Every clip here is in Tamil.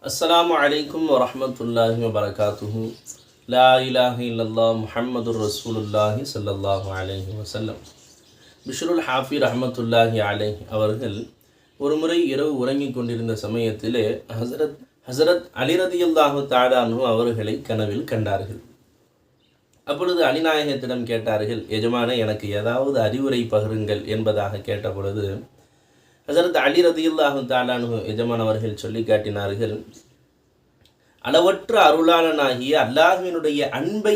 அஸ்ஸலாமு அலைக்கும் வரஹ்மத்துல்லாஹி வபரகாத்துஹு. லா இலாஹ இல்லல்லாஹ் முஹம்மதுர் ரசூலுல்லாஹி ஸல்லல்லாஹு அலைஹி வஸல்லம். பிஷ்ருல் ஹாஃபி ரஹ்மத்துல்லாஹி அலைஹி அவர்கள் ஒரு முறை இரவு உறங்கிக் கொண்டிருந்த சமயத்திலே ஹஸரத் அலி ரலியல்லாஹு தஆலா அன்ஹு அவர்களை கனவில் கண்டார்கள். அப்பொழுது அலிநாயகத்திடம் கேட்டார்கள், எஜமானே, எனக்கு ஏதாவது அறிவுரை பகிருங்கள் என்பதாக கேட்டபொழுது ஹஸரத் அலி ரலியல்லாஹு தஆலா அன்ஹு எஜமான் அவர்கள் சொல்லி காட்டினார்கள், அளவற்ற அருளாளனாகிய அல்லாஹ்வினுடைய அன்பை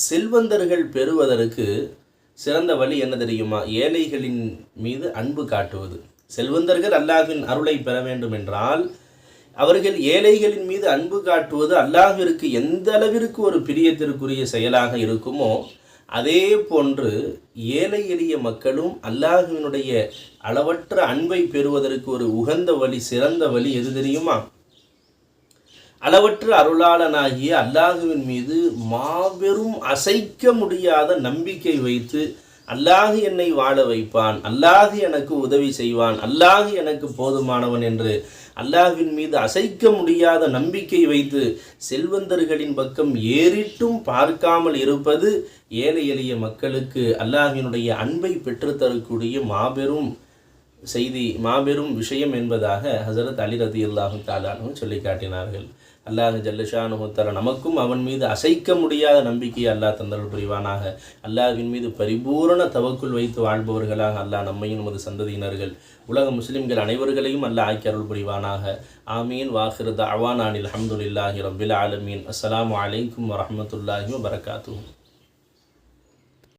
செல்வந்தர்கள் பெறுவதற்கு சிறந்த வழி என்ன தெரியுமா? ஏழைகளின் மீது அன்பு காட்டுவது. செல்வந்தர்கள் அல்லாஹ்வின் அருளை பெற வேண்டும் என்றால் அவர்கள் ஏழைகளின் மீது அன்பு காட்டுவது அல்லாஹ்விற்கு எந்த அளவிற்கு ஒரு பிரியத்திற்குரிய செயலாக இருக்குமோ அதே போன்று ஏழை எளிய மக்களும் அல்லாஹ்வினுடைய அளவற்ற அன்பை பெறுவதற்கு ஒரு உகந்த வழி, சிறந்த வழி எது தெரியுமா? அளவற்ற அருளாளனாகிய அல்லாஹுவின் மீது மாபெரும் அசைக்க முடியாத நம்பிக்கை வைத்து, அல்லாஹ் என்னை வாழ வைப்பான், அல்லாஹ் எனக்கு உதவி செய்வான், அல்லாஹ் எனக்கு போதுமானவன் என்று அல்லாஹ்வின் மீது அசைக்க முடியாத நம்பிக்கை வைத்து செல்வந்தர்களின் பக்கம் ஏறிட்டும் பார்க்காமல் இருப்பது ஏழை எளிய மக்களுக்கு அல்லாஹ்வினுடைய அன்பை பெற்றுத்தரக்கூடிய மாபெரும் செய்தி, மாபெரும் விஷயம் என்பதாக ஹஸரத் அலி ரலியல்லாஹு தஆலா அன்ஹு சொல்லி காட்டினார்கள். அல்லாஹ் ஜல்லஷானுஹு தஆலா நமக்கும் அவன் மீது அசைக்க முடியாத நம்பிக்கையை அல்லாஹ் தந்தருள் புரிவானாக. அல்லாஹ்வின் மீது பரிபூரண தவக்குல் வைத்து வாழ்பவர்களாக அல்லாஹ் நம்மையும் நமது சந்ததியினர்கள் உலக முஸ்லிம்கள் அனைவர்களையும் அல்லாஹ் ஆக்கி அருள் புரிவானாக. ஆமீன். வாஹிரு தஅவானா அனில் ஹம்துலில்லாஹி ரப்பில் ஆலமீன். அஸ்ஸலாமு அலைக்கும் வரஹ்மத்துல்லாஹி வபரகாத்துஹு.